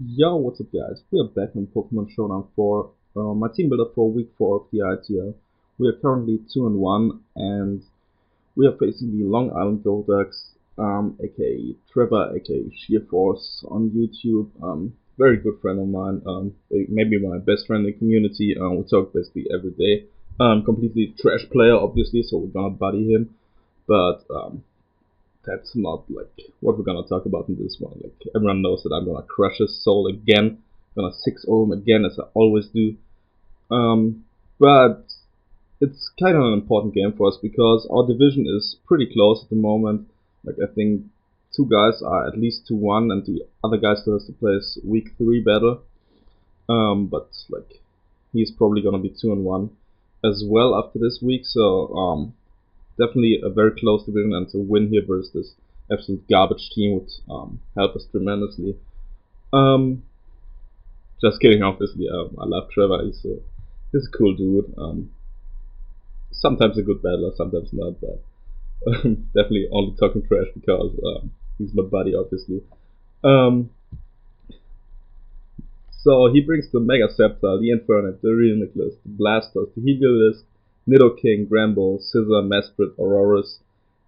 Yo, what's up guys? We are back on Pokemon Showdown 4, my team builder for week 4 of the ITL. We are currently 2-1 and we are facing the Long Island Golducks, aka Trevor, aka Sheer Force on YouTube. Very good friend of mine, maybe my best friend in the community. We talk basically every day. Completely trash player obviously, so we're gonna buddy him. But that's not like what we're gonna talk about in this one. Like everyone knows that I'm gonna crush his soul again, gonna 6-0 him again as I always do. But it's kind of an important game for us because our division is pretty close at the moment. Like I think two guys are at least 2-1, and the other guy still has to play his week 3 battle. But like he's probably gonna be 2-1 as well after this week. So definitely a very close division, and to win here versus this absolute garbage team would help us tremendously. Um, just kidding, obviously. I love Trevor. He's a cool dude. Sometimes a good battler, sometimes not bad. Definitely only talking trash because he's my buddy, obviously. Um, so he brings the Mega Scepter, the Infernape, the Real Nicholas, the Blastoise, the Heliolisk, Nidoking, Gramble, Scizor, Mesprit, Aurorus,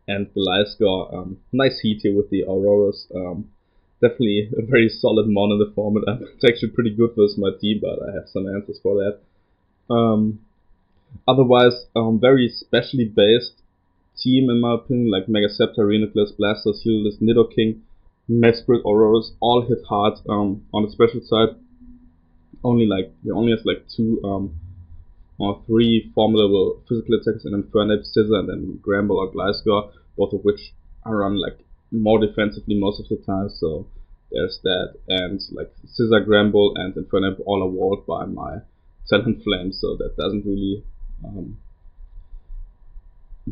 and the Gliscor. Nice heat here with the Aurorus. Definitely a very solid mon in the format. It's actually pretty good versus my team, but I have some answers for that. Otherwise, very specially based team in my opinion, like Mega Scepter, Rhinoculus, Blastoise, Heliolisk, Nidoking, Mesprit, Aurorus, all hit hard on the special side. He only has like two or three formidable physical attacks in Infernape, Scizor, and then Gramble or Gliscor, both of which I run like more defensively most of the time, so there's that. And like Scizor, Gramble, and Infernape all are walled by my Talonflame, so that doesn't really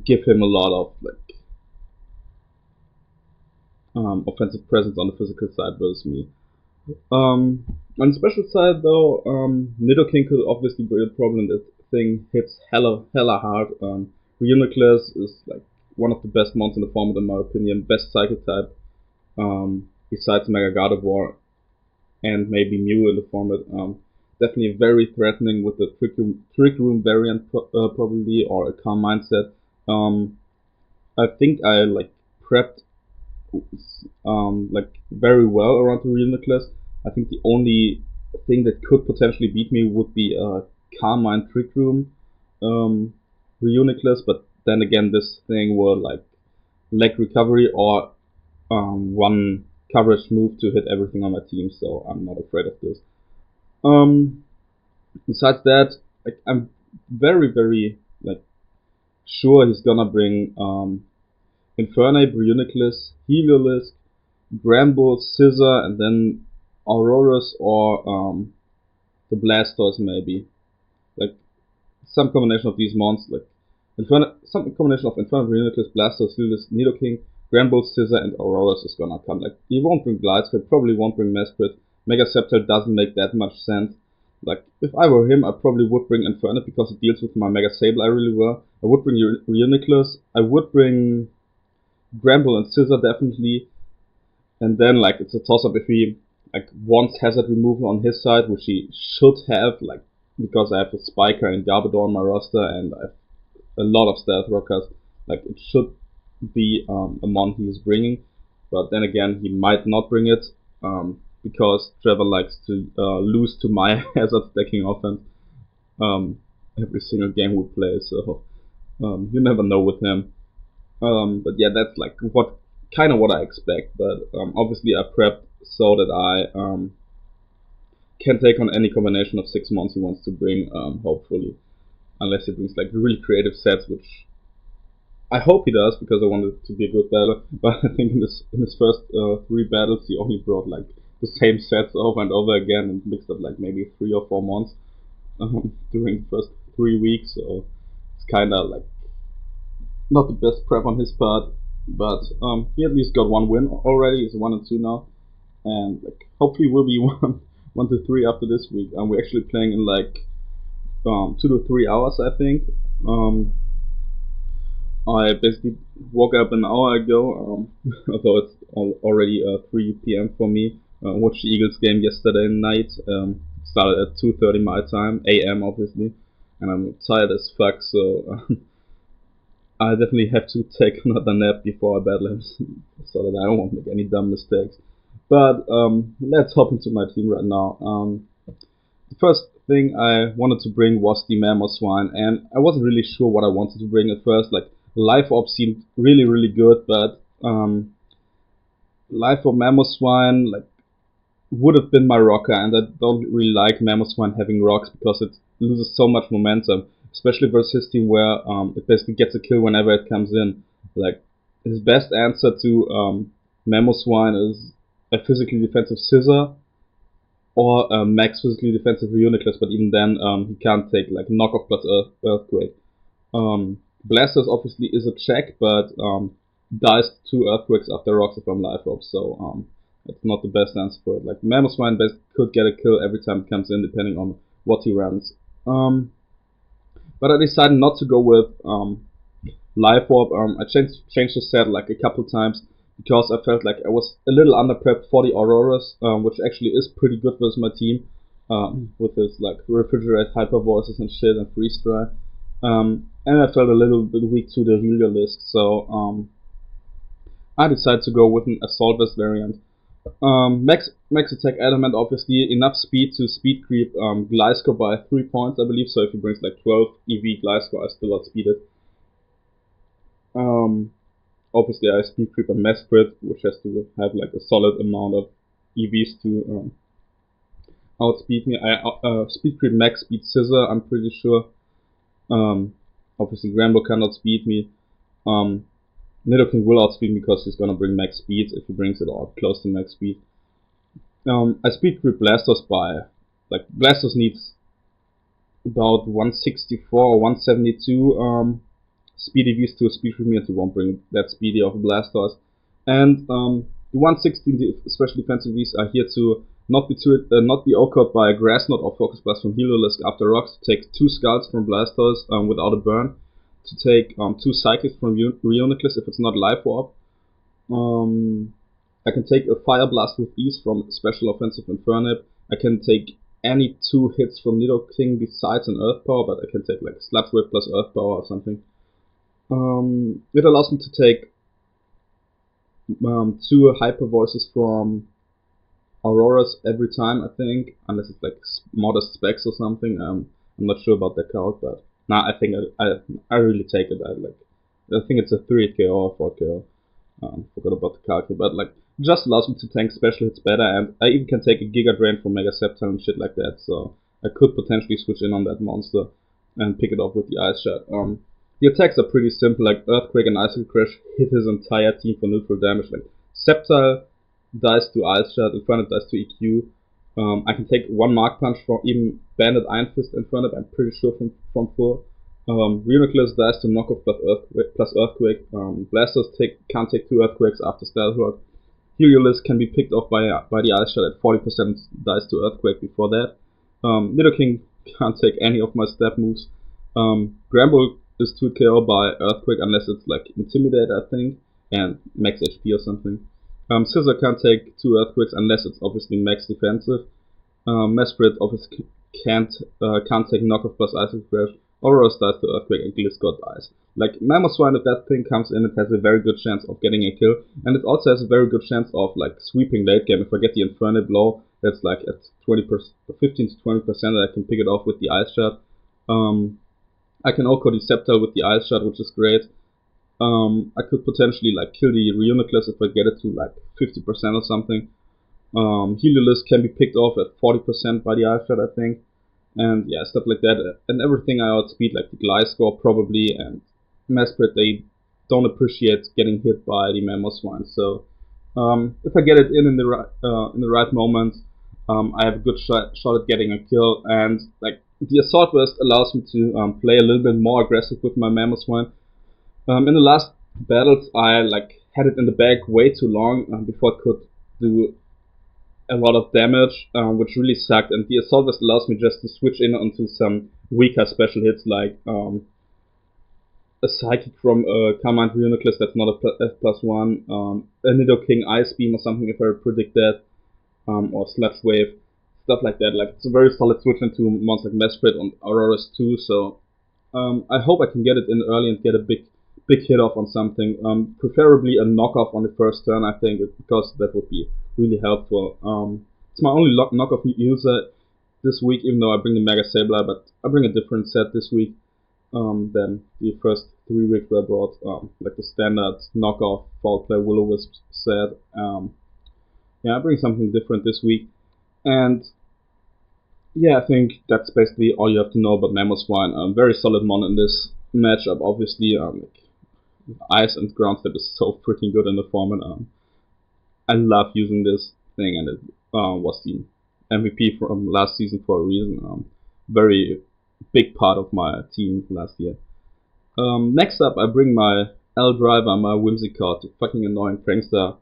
give him a lot of like offensive presence on the physical side versus me. On the special side though, Nidoking could obviously be a problem. That thing hits hella hard. Reuniclus is like one of the best mons in the format in my opinion. Best Psychic type, besides Mega Gardevoir and maybe Mew in the format. Definitely very threatening with the Trick Room variant probably, or a Calm Mindset. I think I like prepped like very well around the Reuniclus. I think the only thing that could potentially beat me would be a Calm Mind Trick Room Reuniclus, but then again this thing will like leg recovery or one coverage move to hit everything on my team, so I'm not afraid of this. Besides that, like I'm very like sure he's gonna bring Infernape, Reuniclus, Heliolisk, Gramble, Scizor, and then Aurorus or the Blastoise maybe. Like some combination of these mons, like some combination of Infernape, Reuniclus, Blastoise, Heliolisk, Nidoking, Gramble, Scizor, and Aurorus is gonna come. Like he won't bring Gliscor, probably won't bring Mesprit. Mega Scepter doesn't make that much sense. Like if I were him, I probably would bring Infernape because it deals with my Mega Sableye really well. I would bring Reuniclus. I would bring Gramble and Scizor definitely. And then like it's a toss up if he like wants hazard removal on his side, which he should have, like because I have a Spiker and Garbodor on my roster and I have a lot of Stealth Rockers, like it should be a mon he is bringing. But then again, he might not bring it because Trevor likes to lose to my hazard stacking offense every single game we play. So you never know with him. But yeah, that's like what I expect. But obviously I prepped so that I can take on any combination of 6 mons he wants to bring. Hopefully, unless he brings like really creative sets, which I hope he does because I want it to be a good battle. But I think in his first 3 battles he only brought like the same sets over and over again and mixed up like maybe 3 or 4 mons during the first 3 weeks. So it's kind of like not the best prep on his part, but he at least got 1 win already. He's 1-2 now, and like hopefully we'll be 1-3 after this week. And we're actually playing in like 2 to 3 hours, I think. I basically woke up an hour ago, although it's already 3 p.m. for me. Watched the Eagles game yesterday night. Started at 2:30 my time, AM obviously, and I'm tired as fuck, so I definitely have to take another nap before I battle him, so that I don't want to make any dumb mistakes. But let's hop into my team right now. The first thing I wanted to bring was the Mamoswine, and I wasn't really sure what I wanted to bring at first. Like, Life Orb seemed really good, but Life Orb Mamoswine like would have been my rocker, and I don't really like Mamoswine having rocks because it loses so much momentum, especially versus his team where it basically gets a kill whenever it comes in. Like, his best answer to Mamoswine is a physically defensive Scissor or a max physically defensive Reuniclus, but even then he can't take like knockoff plus Earthquake. Blasters obviously is a check, but dies 2 Earthquakes after rocks if I'm Life Orb, so it's not the best answer for it. Like, Mamoswine could get a kill every time it comes in, depending on what he runs. But I decided not to go with Life Orb. I changed the set like a couple times because I felt like I was a little under prepped for the Auroras, which actually is pretty good with my team, with his like refrigerate hyper voices and shit and freeze dry. And I felt a little bit weak to the Heliolisk, so I decided to go with an Assault Vest variant. Max attack adamant, obviously enough speed to speed creep Gliscor by 3 points, I believe. So if he brings like 12 EV Gliscor, I still outspeed it. Obviously I speed creep a Mesprit, which has to have like a solid amount of EVs to outspeed me. I speed creep max speed Scissor, I'm pretty sure. Obviously Gramble cannot speed me. Nidoking will outspeed me because he's gonna bring max speed if he brings it all close to max speed. I speed creep Blastos by, like, Blastos needs about 164 or 172 speedy Vs to speed creep me, and he won't bring that speedy of Blastos. And the 116 special defensive Vs are here to not be outcaught by a Grass Knot or Focus Blast from Heliolisk after rocks, to take 2 Skulls from Blastos without a burn, to take 2 Psychics from Reuniclus if it's not Life Orb. I can take a Fire Blast with ease from Special Offensive Infernip. I can take any 2 hits from Nidoking besides an Earth Power, but I can take like Sludge Wave plus Earth Power or something. It allows me to take 2 Hyper Voices from Auroras every time, I think, unless it's like Modest Specs or something. I'm not sure about that card, but nah, I think I really take it. I think it's a 3 KO or 4 KO. Forgot about the card here, but like, just allows me to tank special hits better, and I even can take a Giga Drain from Mega Sceptile and shit like that, so I could potentially switch in on that monster and pick it off with the Ice Shot. The attacks are pretty simple, like Earthquake and Icicle Crash hit his entire team for neutral damage. Like, Sceptile dies to Ice Shot, Infernip dies to EQ. I can take 1 Mark Punch from even Bandit Iron Fist Infernip, I'm pretty sure from full. Reuniclus dies to knockoff plus Earthquake. Blasters can't take 2 Earthquakes after Stealth Rock. Heliolisk can be picked off by the Ice Shot at 40% dies to Earthquake before that. Nidoking can't take any of my step moves. Gramble is 2 KO by Earthquake unless it's like Intimidate, I think, and max HP or something. Scissor can't take 2 Earthquakes unless it's obviously max defensive. Mesprit obviously can't take knockoff plus Icicle Crash. Auroras dies to Earthquake and Gliscor dies. Like, Mamoswine, if that thing comes in, it has a very good chance of getting a kill, and it also has a very good chance of like sweeping late game. If I get the Infernip blow, that's like at 15 to 20% that I can pick it off with the Ice Shot. I can also Deceptile with the Ice Shot, which is great. I could potentially like kill the Reuniclus if I get it to like 50% or something. Heliolisk can be picked off at 40% by the Ice Shot, I think. And yeah, stuff like that. And everything I outspeed, like the Gliscor probably, and Mesprit, they don't appreciate getting hit by the Mamoswine. So if I get it in the right moment, I have a good shot at getting a kill. And like, the Assault Vest allows me to play a little bit more aggressive with my Mamoswine. In the last battles, I like had it in the bag way too long before it could do a lot of damage, which really sucked. And the Assault Vest allows me just to switch in onto some weaker special hits, like a Psychic from Carmine Reuniclus that's not a +1, a Nidoking Ice Beam or something if I predict that. or Sludge Wave, stuff like that. Like it's a very solid switch into monsters like Mesprit and Auroras too. So I hope I can get it in early and get a big hit off on something. Preferably a knockoff on the first turn, I think, because that would be really helpful. It's my only knockoff user this week, even though I bring the Mega Sableye, but I bring a different set this week than the first 3 weeks where I brought like the standard knockoff Foul Play Will-O-Wisp set. Yeah, I bring something different this week. And yeah, I think that's basically all you have to know about Mamoswine. Very solid mon in this matchup, obviously. Ice and ground step is so freaking good in the format. I love using this thing, and it was the MVP from last season for a reason. Very big part of my team last year. Next up, I bring my L driver, my Whimsicott, the fucking annoying prankster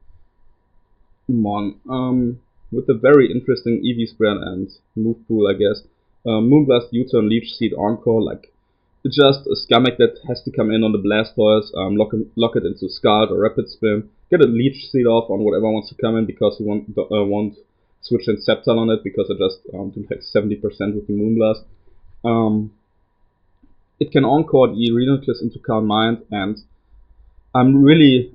mon. With a very interesting EV spread and move pool, I guess. Moonblast, U-turn, Leech Seed, Encore, like it's just a Scummag that has to come in on the Blastoise, lock it into Scald or Rapid Spin, get a Leech Seed off on whatever wants to come in because we won't switch in Sceptile on it because I just do like 70% with the Moonblast. It can Encore the Reuniclus into Calm Mind, and I really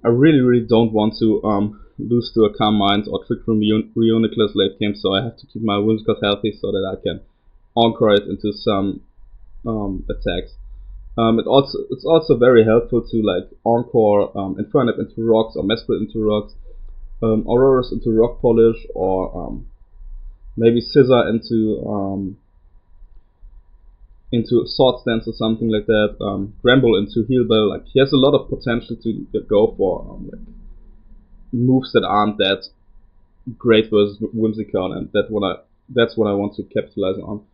don't want to lose to a Calm Mind or Trick Room Reuniclus late game, so I have to keep my Whimsicott healthy so that I can Encore it into some attacks. It's also very helpful to like Encore Infernape into rocks or Mesprit into rocks, Auroras into Rock Polish, or maybe Scissor into Sword Stance or something like that. Gramble into Heal Bell. Like he has a lot of potential to go for like moves that aren't that great versus Whimsicott, and that's what I want to capitalize on.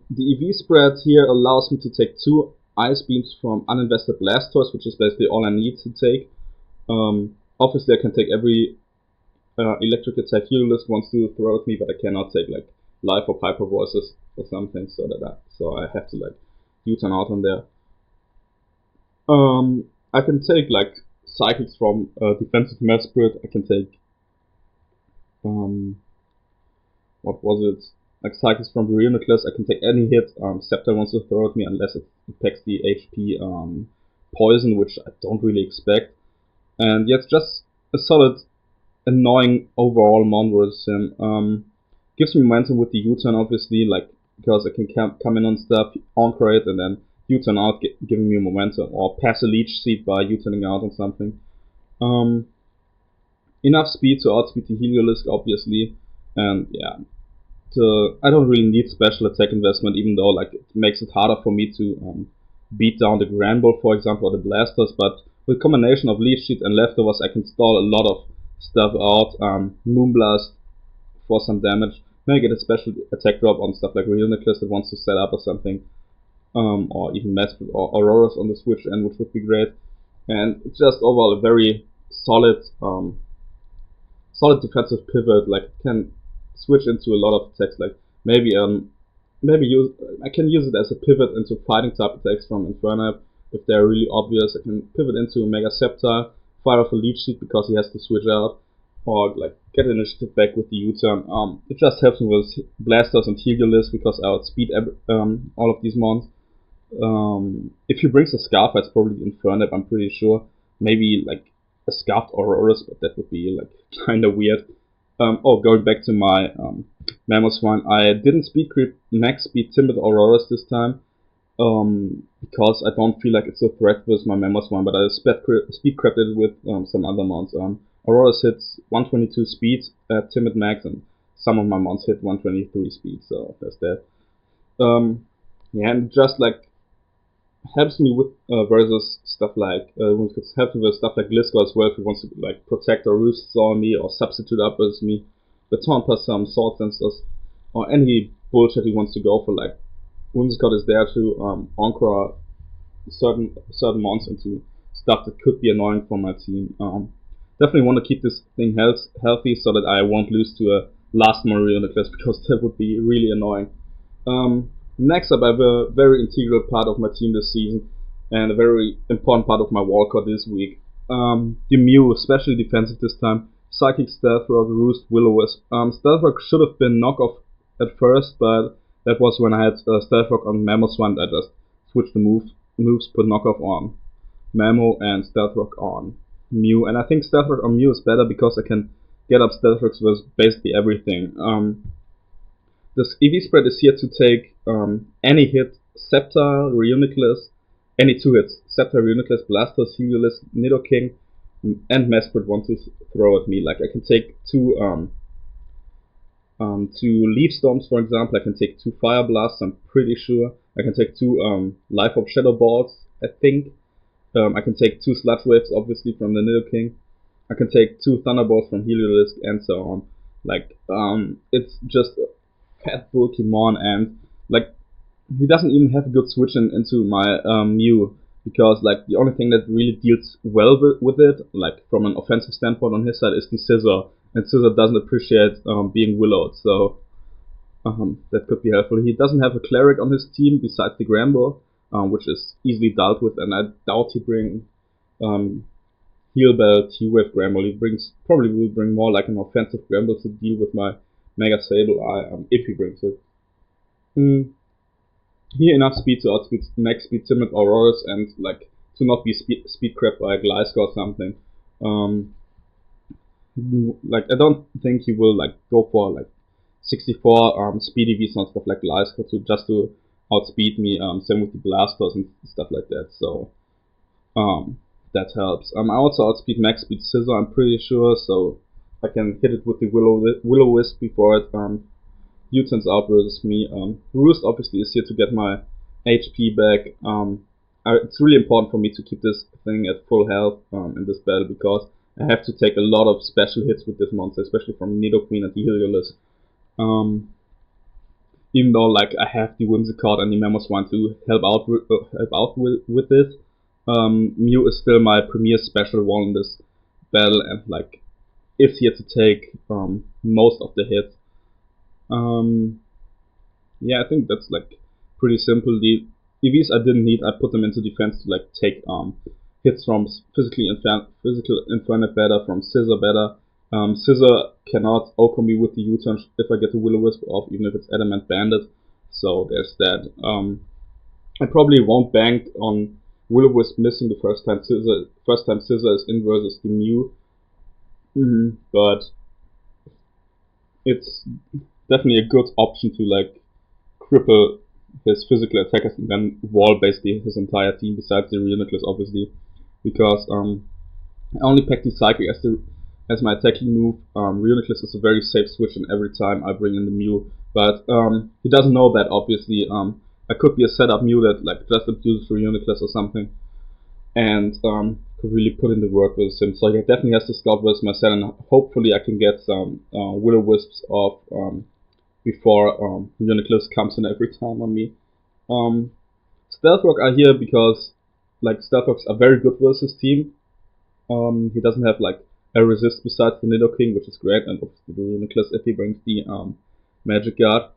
The EV spread here allows me to take 2 Ice Beams from uninvested Blastoise, which is basically all I need to take. Obviously I can take every electric attack Heliolyst wants to throw at me, but I cannot take like Life or Piper Voices or something, so I have to like U-turn out on there. I can take like Psychics from defensive Mesprit. I can take what was it? Like Psychics from Reuniclus. I can take any hit Sceptile wants to throw at me unless it impacts the HP Poison, which I don't really expect. And yeah, it's just a solid, annoying overall mon versus him. Gives me momentum with the U-turn, obviously, like because I can come in on stuff, Encore it, and then U-turn out, giving me momentum, or pass a Leech Seed by U-turning out on something. Enough speed to outspeed the Heliolisk, obviously, and yeah. I don't really need special attack investment, even though like it makes it harder for me to beat down the Granbull, for example, or the Blasters. But with combination of Leech Seed and Leftovers, I can stall a lot of stuff out. Moonblast for some damage. Maybe get a special attack drop on stuff like Reuniclus that wants to set up or something, or even Mesprit or Auroras on the switch end, which would be great. And it's just overall a very solid defensive pivot. Like can switch into a lot of attacks, like maybe I can use it as a pivot into fighting type attacks from Infernape if they're really obvious. I can pivot into a Mega Sceptile, fire off a Leech Seed because he has to switch out, or like get initiative back with the U-turn. It just helps me with Blasters and Heliolisk because I outspeed all of these mons. If he brings a Scarf, it's probably Infernape, I'm pretty sure. Maybe like a Scarfed Auroras, but that would be like kinda weird. Going back to my Mamoswine, I didn't speed creep max speed Timid Auroras this time, because I don't feel like it's a threat with my Mamoswine, but I speed crept it with some other mons. Auroras hits 122 speed at Timid max, and some of my mons hit 123 speed, so there's that. Yeah, and just like helps me with versus stuff like helps me with stuff like Gliscor as well if he wants to like protect or roost on me or substitute up with me, but taunt plus some sword sensors or any bullshit he wants to go for. Like Whimsicott is there to encore certain mons into stuff that could be annoying for my team. Definitely want to keep this thing healthy so that I won't lose to a last Reuniclus because that would be really annoying. Next up, I have a very integral part of my team this season, and a very important part of my Walcott this week. The Mew, especially defensive this time, Psychic, Stealth Rock, Roost, Will-O-Wisp. Stealth Rock should have been knock-off at first, but that was when I had Stealth Rock on Mamoswine. I just switched the moves, put knock-off on Mamo and Stealth Rock on Mew. And I think Stealth Rock on Mew is better because I can get up Stealth Rocks with basically everything. This EV spread is here to take any hit, Sceptile, Reuniclus, any 2 hits, Sceptile, Reuniclus, Blastoise, Heliolisk, Nidoking, and Mesprit want to throw at me. Like I can take 2 Leaf Storms, for example. I can take 2 Fire Blasts, I'm pretty sure. I can take 2 Life Orb Shadow Balls, I think. I can take 2 Sludge Waves, obviously, from the Nidoking. I can take 2 Thunderbolts from Heliolisk, and so on. Like, it's just a fat bulky mon, and like, he doesn't even have a good switch into my Mew, because like the only thing that really deals well with it, like from an offensive standpoint on his side, is the Scissor, and Scissor doesn't appreciate being willowed, so that could be helpful. He doesn't have a Cleric on his team besides the Gramble, which is easily dealt with, and I doubt he bring Heal Bell, T-Wave Gramble. He probably will bring more like an offensive Gramble to deal with my Mega Sableye, if he brings it. He enough speed to outspeed max speed Timid Auroras and like to not be speed crapped by a Gliscor or something. Like I don't think he will like go for like 64 speed EVs and stuff like Gliscor to outspeed me. Same with the Blastoise and stuff like that. So that helps. I also outspeed max speed Scissor, I'm pretty sure, so I can hit it with the Will-O-Wisp before it U-turns out versus me. Roost obviously is here to get my HP back. It's really important for me to keep this thing at full health in this battle, because I have to take a lot of special hits with this monster, especially from Nidoqueen and the Heliolisk. Even though like I have the Whimsicott and the Mamoswine to help out with this, Mew is still my premier special one in this battle, and like is here to take most of the hits. Yeah, I think that's like pretty simple. The EVs I didn't need, I put them into defense to like take hits from physical Infernape better, from Scissor better. Scissor cannot OHKO me with the U-turn if I get the Will-O-Wisp off, even if it's Adamant Bandit. So there's that. I probably won't bank on Will-O-Wisp missing the first time Scissor is in versus the Mew. But it's definitely a good option to like cripple his physical attackers and then wall basically his entire team, besides the Reuniclus obviously, because I only pack the Psychic as my attacking move. Reuniclus is a very safe switch, and every time I bring in the Mew, but he doesn't know that obviously. I could be a setup Mew that like just abuses Reuniclus or something, and could really put in the work with him. So he definitely has to scout versus my set, and hopefully I can get some Will-O-Wisps off before Reuniclus comes in every time on me. Stealth Rock are here because like Stealth Rocks are very good versus team. He doesn't have like a resist besides the Nidoking, which is great, and obviously the Reuniclus if he brings the Magic Guard,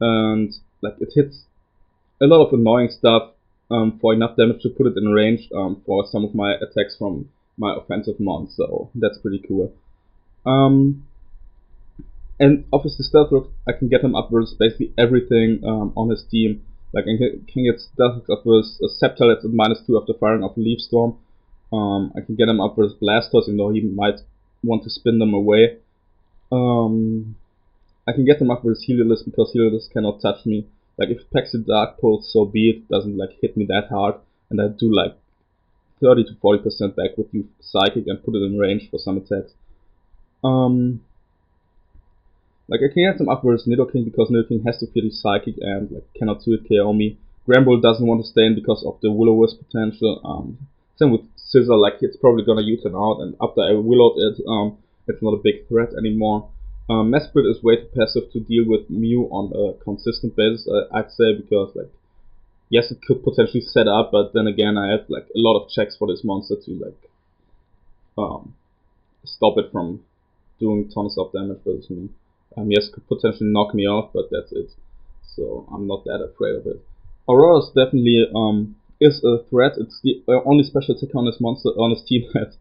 and like it hits a lot of annoying stuff for enough damage to put it in range for some of my attacks from my offensive mon, so that's pretty cool. And obviously Stealth Rock, I can get him up versus basically everything on his team. Like I can get Stealth Rock up versus a Sceptile that's at -2 after firing off a Leaf Storm. I can get him up versus Blastoise, even though he might want to spin them away. I can get him up versus Heliolisk because Heliolisk cannot touch me. Like if Paxi Dark Pulse, so be it, doesn't like hit me that hard, and I do like 30 to 40% back with the Psychic and put it in range for some attacks. Like I can get some up versus Nidoking because Nidoking has to fear the Psychic and like cannot 2-hit KO me. Gramble doesn't want to stay in because of the Will-O-Wisp potential. Same with Scissor, like it's probably gonna U-turn out, and after I Willowed it, it's not a big threat anymore. Mesprit is way too passive to deal with Mew on a consistent basis, I'd say, because like yes, it could potentially set up, but then again I have like a lot of checks for this monster to like stop it from doing tons of damage versus me. Yes, could potentially knock me off, but that's it. So I'm not that afraid of it. Aurora's definitely is a threat. It's the only special attack on this monster, on this team that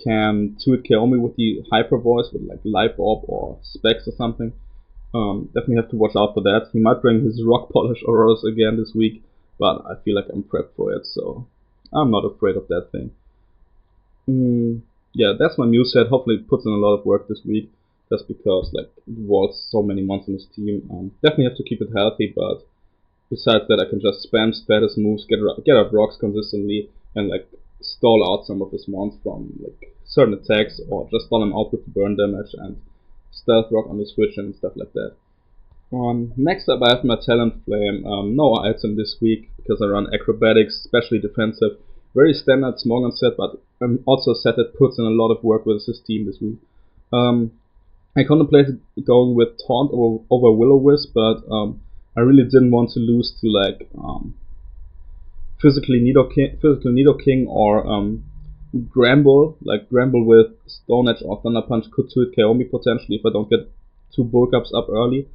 can 2-hit KO me with the Hyper Voice with like Life Orb or Specs or something. Definitely have to watch out for that. He might bring his Rock Polish Auroras again this week, but I feel like I'm prepped for it, so I'm not afraid of that thing. Yeah, that's my muse set. Hopefully it puts in a lot of work this week, just because like it was so many months in his team. Definitely have to keep it healthy, but besides that, I can just spam status moves, get up rocks consistently, and like stall out some of his mons from like certain attacks, or just stall him out with the burn damage and stealth rock on the switch and stuff like that. Next up, I have my Talent Flame. No item this week because I run acrobatics, especially defensive. Very standard small gun set, but also a set that puts in a lot of work with his team this week. I contemplated going with Taunt over Will-O-Wisp, but I really didn't want to lose to like physical Nido King or Gramble. Like Gramble with Stone Edge or Thunder Punch could 2-hit KO me potentially if I don't get 2 bulk ups up early.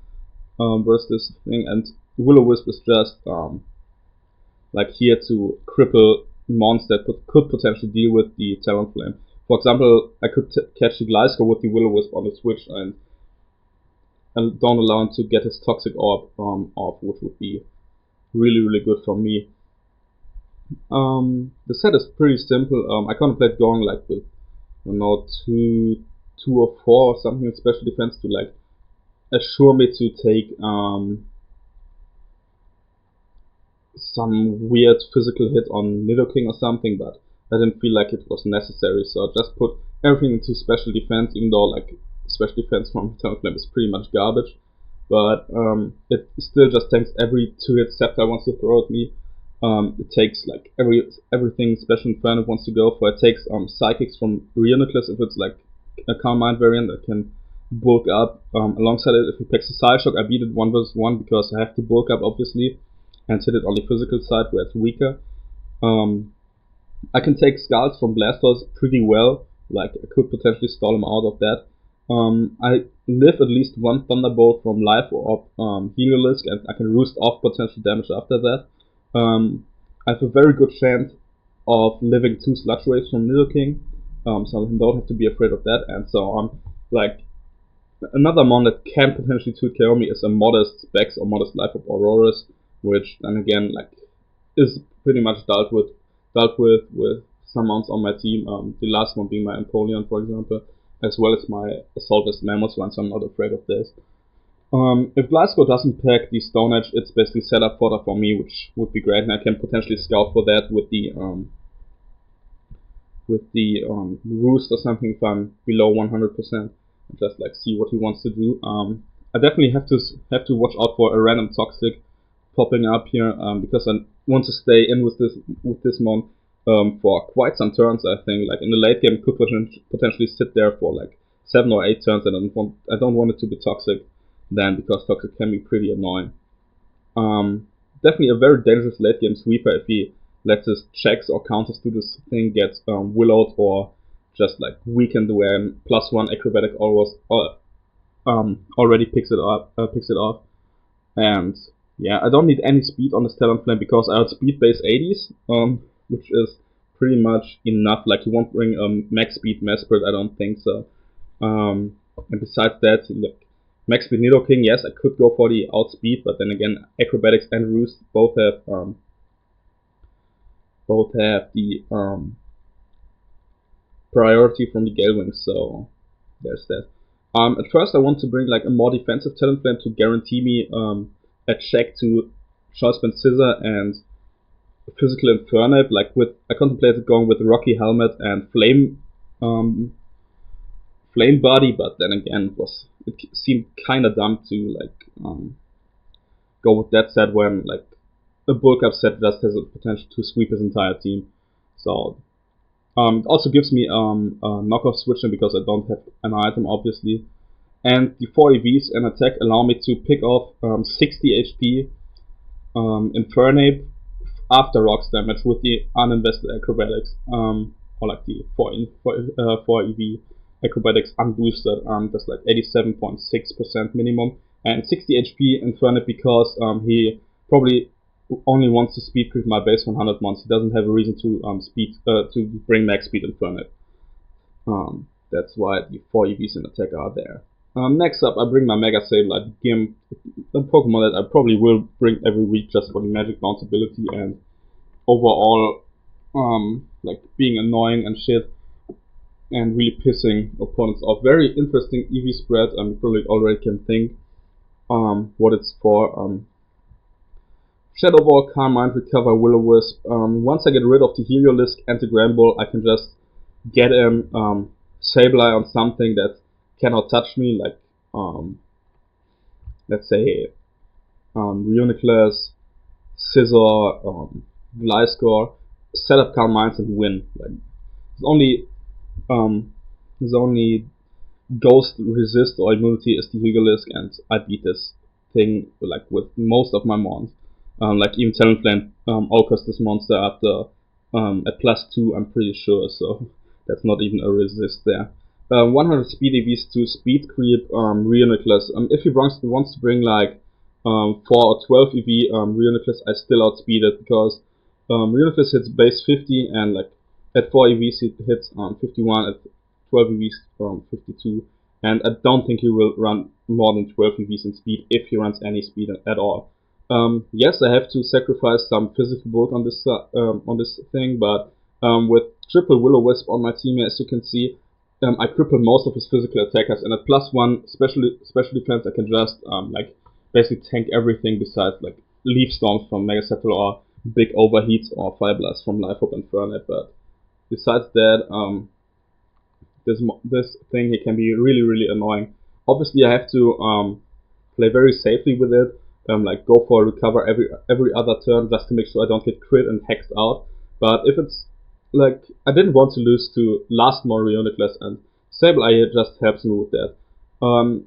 Versus this thing, and Will-O-Wisp is just like here to cripple mons that could potentially deal with the Talonflame. For example, I could catch the Gliscor with the Will-O-Wisp on the switch and don't allow him to get his Toxic Orb off, which would be really good for me. The set is pretty simple. I contemplate going like with, I don't know, 2 or 4 or something in special defense to like assure me to take some weird physical hit on Nidoking or something, but I didn't feel like it was necessary, so I just put everything into special defense, even though like special defense from Talonflame is pretty much garbage, but it still just tanks every 2-hit Sceptile wants to throw at me. It takes like everything Special Inferno wants to go for. It takes Psychics from Reuniclus if it's like a Calm Mind variant that can bulk up. Alongside it, if he picks a Psyshock, I beat it 1 vs 1 because I have to bulk up obviously and hit it on the physical side where it's weaker. I can take Skulls from Blastoise pretty well, like I could potentially stall him out of that. I live at least 1 Thunderbolt from Life Orb Heliolisk, and I can roost off potential damage after that. I have a very good chance of living 2 Sludge Waves from Nidoking, so I don't have to be afraid of that, and so on. Like, another mon that can potentially 2-hit KO me is a modest Specs or modest Life of Auroras, which then again like is pretty much dealt with some mounts on my team. The last one being my Empoleon, for example, as well as my Assault Vest Mammoth one, so I'm not afraid of this. If Gliscor doesn't pack the Stone Edge, it's basically set up fodder for me, which would be great, and I can potentially scout for that with the Roost or something if I'm below 100%, and just like see what he wants to do. I definitely have to watch out for a random Toxic popping up here, because I want to stay in with this mon for quite some turns. I think like in the late game could potentially sit there for like 7 or 8 turns, and I don't want it to be Toxic then, because Toxic can be pretty annoying. Definitely a very dangerous late game sweeper if he lets his checks or counters to this thing get willowed or just like weakened when +1 acrobatic already picks it off. And yeah, I don't need any speed on this Talonflame because I have speed base 80s, which is pretty much enough. Like he won't bring max speed Mesprit, I don't think so. And besides that, like, max speed Nidoking, yes, I could go for the outspeed, but then again, acrobatics and roost both have the priority from the Gale Wings, so there's that. At first I want to bring like a more defensive Talonflame to guarantee me a check to Charleston Scissor and Physical Infernape. Like I contemplated going with Rocky Helmet and Flame Body, but then again it seemed kinda dumb to like go with that set when like a bulk up set just has a potential to sweep his entire team. So it also gives me a knockoff switching because I don't have an item obviously. And the 4 EVs and attack allow me to pick off 60 HP Infernape after rocks damage with the uninvested acrobatics, or like the 4 EV acrobatics unboosted, that's like 87.6% minimum, and 60 HP Infernape because he probably only wants to speed creep my base 100 mons. He doesn't have a reason to to bring max speed Infernape. That's why the 4 EVs in attack are there. Next up, I bring my Mega Sableye, a Pokemon that I probably will bring every week just for the Magic Bounce ability and overall, like being annoying and shit, and really pissing opponents off. Very interesting EV spread. You probably already can think what it's for. Shadow Ball, Calm Mind, Recover, Will-O-Wisp. Once I get rid of the Heliolisk and the Granbull, I can just get in Sableye on something that cannot touch me, like let's say Reuniclus, Scizor, Gliscor, set up Calm Minds and win. Like there's only Ghost resist or immunity is the Heliolisk, and I beat this thing like with most of my mons. Like even Talonflame outcasts this monster after at +2, I'm pretty sure, so that's not even a resist there. 100 speed EVs to speed creep Reuniclus. If he wants to bring like 4 or 12 EV Reuniclus, I still outspeed it because Reuniclus hits base 50 and like at 4 EVs it hits 51, at 12 EVs 52, and I don't think he will run more than 12 EVs in speed if he runs any speed at all. Yes, I have to sacrifice some physical bulk on this thing, but with triple Will-O-Wisp on my team, as you can see, I cripple most of his physical attackers, and at +1 special defense, I can just like basically tank everything besides like Leaf Storms from Mega Sceptile or big overheats or Fire Blast from Life Orb and Fernet. But besides that, this thing here can be really annoying. Obviously, I have to play very safely with it. Like go for a recover every other turn just to make sure I don't get crit and hexed out. But if it's like I didn't want to lose to last more Reuniclus, and Sableye just helps me with that.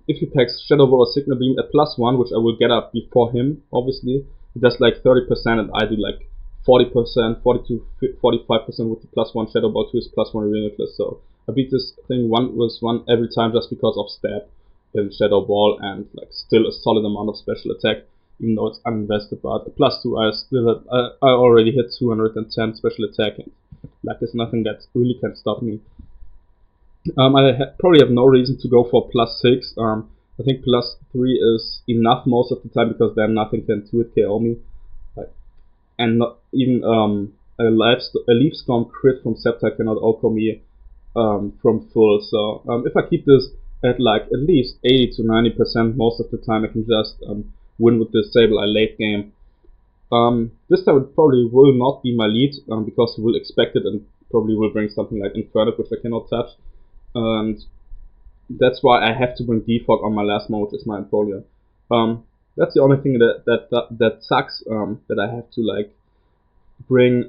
If he packs Shadow Ball or Signal Beam at +1, which I will get up before him, obviously, he does like 30% and I do like 40%, 40 to 45% with the +1 Shadow Ball to his +1 Reuniclus. So I beat this thing one every time just because of stab in Shadow Ball and like still a solid amount of special attack, even though it's uninvested. But at +2, I already hit 210 special attack, and like there's nothing that really can stop me. Probably have no reason to go for +6. I think +3 is enough most of the time because then nothing can 2-hit KO me. Like, and not even a Leaf Storm crit from Sceptile cannot outcome me from full. So if I keep this at like at least 80 to 90% most of the time, I can just win with this Sableye late game. This time it probably will not be my lead because he will expect it and probably will bring something like Inferno, which I cannot touch. And that's why I have to bring Defog on my last mode, which is my Empoleon. That's the only thing that sucks, that I have to like bring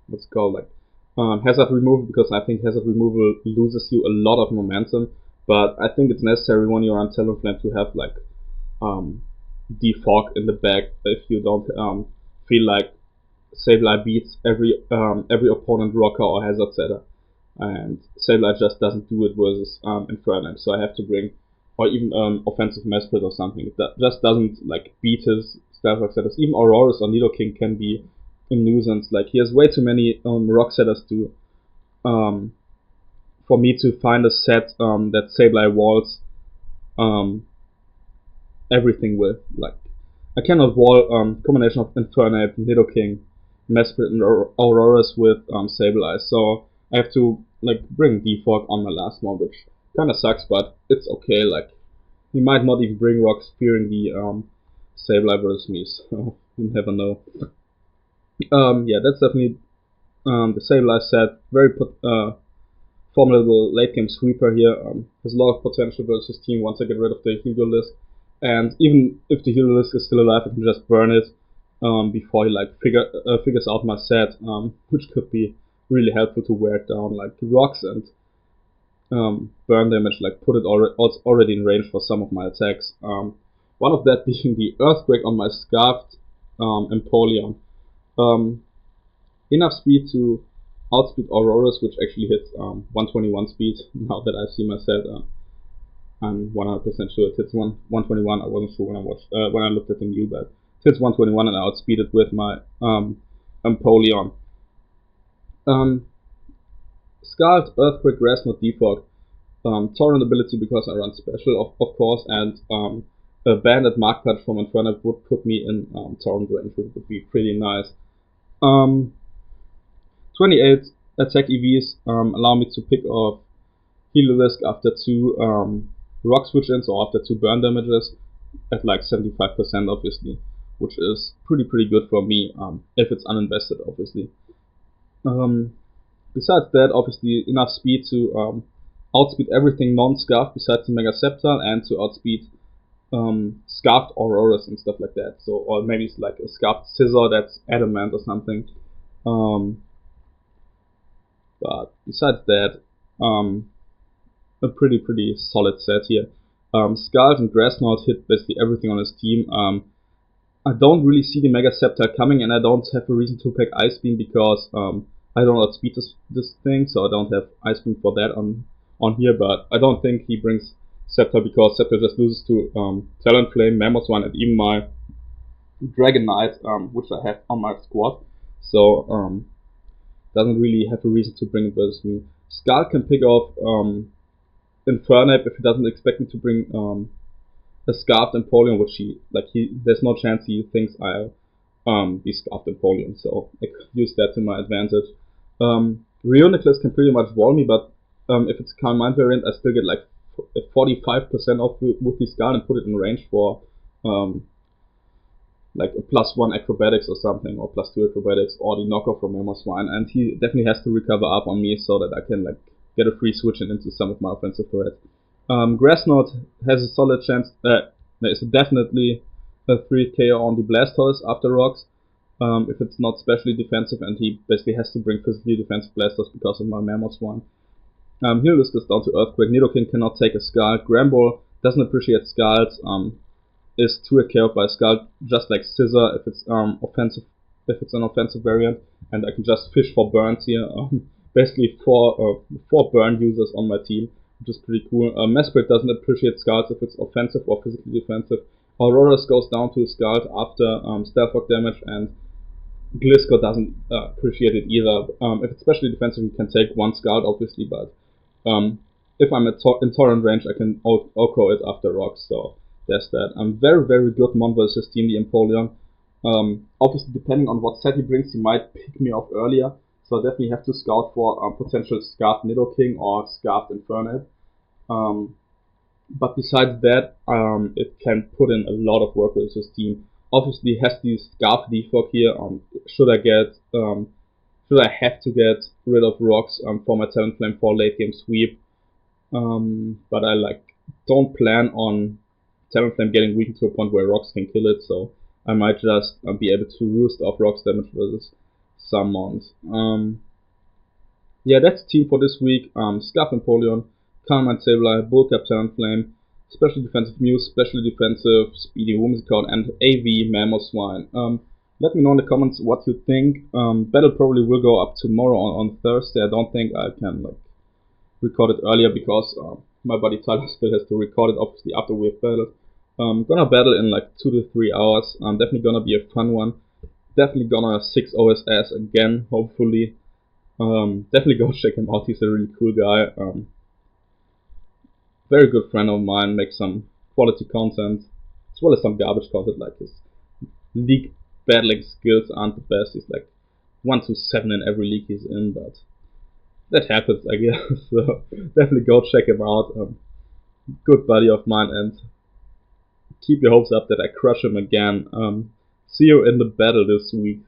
what's it called, like hazard removal, because I think hazard removal loses you a lot of momentum. But I think it's necessary when you're on Talonflame to have like defog in the back if you don't feel like Sableye beats every opponent rocker or hazard setter, and Sableye just doesn't do it versus Inferno. So I have to bring, or even offensive Mesprit or something that just doesn't like beat his staff rock setters. Even Aurorus or Nidoking can be a nuisance. Like he has way too many rock setters to for me to find a set that Sableye walls everything with. Like I cannot wall combination of Infernape, Nidoking, Mesprit, and Aurorus with Sableye. So I have to like bring Defog on my last one, which kinda sucks, but it's okay. Like he might not even bring rocks fearing the Sableye versus me, so you never know. Yeah, that's definitely the Sableye set. Very formidable late game sweeper here. Has a lot of potential versus team once I get rid of the Heliolisk. And even if the Heliolisk is still alive, I can just burn it before he like figures out my set, which could be really helpful to wear it down. Like rocks and burn damage, like put it already in range for some of my attacks. One of that being the Earthquake on my Scarfed Empoleon. Enough speed to outspeed Aurorus, which actually hits 121 speed. Now that I see my set, I'm 100% sure it hits 121. I wasn't sure when I looked at the new, but it hits 121 and I outspeeded with my Empoleon. Scald, Earthquake, Grass Knot, Defog. Torrent ability because I run special, of course, and a Bandit Mark Punch from Inferno would put me in Torrent range, which would be pretty nice. 28 attack EVs allow me to pick off Heliolisk after 2 rock switch-ins or after 2 burn damages at like 75% obviously, which is pretty good for me if it's uninvested obviously. Besides that, obviously enough speed to outspeed everything non-scarfed besides the Mega Sceptile and to outspeed scarfed Auroras and stuff like that. So, or maybe it's like a scarfed Scissor that's adamant or something. But besides that, a pretty solid set here. Scald and Grass Knot hit basically everything on his team. I don't really see the Mega Sceptile coming, and I don't have a reason to pack Ice Beam because I don't outspeed this thing, so I don't have Ice Beam for that on here. But I don't think he brings Sceptile because Sceptile just loses to Talonflame, Mammothswine, and even my Dragon Knight, which I have on my squad. So doesn't really have a reason to bring it versus me. Scald can pick off Infernape if he doesn't expect me to bring a Scarfed Empoleon, which there's no chance he thinks I'll be Scarfed Empoleon, so I could use that to my advantage. Reuniclus can pretty much wall me, but if it's Calm Mind variant, I still get like 45% off with the Scald and put it in range for like a +1 acrobatics or something, or +2 acrobatics, or the knockoff from Mammothswine, and he definitely has to recover up on me so that I can like get a free switch into some of my offensive threats. Grass Knot has a solid chance, there is definitely a 3 KO on the Blastoise after rocks, if it's not specially defensive, and he basically has to bring physically defensive Blastoise because of my Mammothswine. Heliolisk is down to Earthquake, Nidoking cannot take a Scald, Gramble doesn't appreciate Scalds, is 2 KO by Scald, just like Scissor if it's offensive, if it's an offensive variant, and I can just fish for burns here. Basically 4 burn users on my team, which is pretty cool. Mesprit doesn't appreciate Scalds if it's offensive or physically defensive. Auroras goes down to Scald after Stealth Rock damage, and Gliscor doesn't appreciate it either. If it's specially defensive, you can take 1 Scald obviously, but if I'm in Torrent range, I can OHKO it after rocks, so there's that. Very good Mon versus Team the Empoleon. Obviously, depending on what set he brings, he might pick me off earlier, so I definitely have to scout for potential Scarfed Nidoking or Scarfed Infernape. But besides that, it can put in a lot of work with his team. Obviously, it has the Scarf Defog here. Should I have to get rid of rocks for my Talonflame for late game sweep? But I don't plan on Talonflame getting weakened to a point where rocks can kill it, so I might just be able to roost off rocks damage versus some mons. Yeah, that's the team for this week. Scarf Empoleon, Calm Mind Sableye, Bullcap Talonflame, Special Defensive Muse, Specially Defensive Speedy Whimsicott, and AV Mammothswine. Let me know in the comments what you think. Battle probably will go up tomorrow on Thursday. I don't think I can record it earlier because my buddy Tyler still has to record it obviously after we have battled. Gonna battle in 2 to 3 hours. Definitely gonna be a fun one. Definitely gonna 6-0 his ass again, hopefully. Definitely go check him out, he's a really cool guy. Very good friend of mine, makes some quality content, as well as some garbage content, like his league battling skills aren't the best. He's 1 to 7 in every league he's in, but that happens, I guess. So definitely go check him out. Good buddy of mine, and keep your hopes up that I crush him again. See you in the battle this week.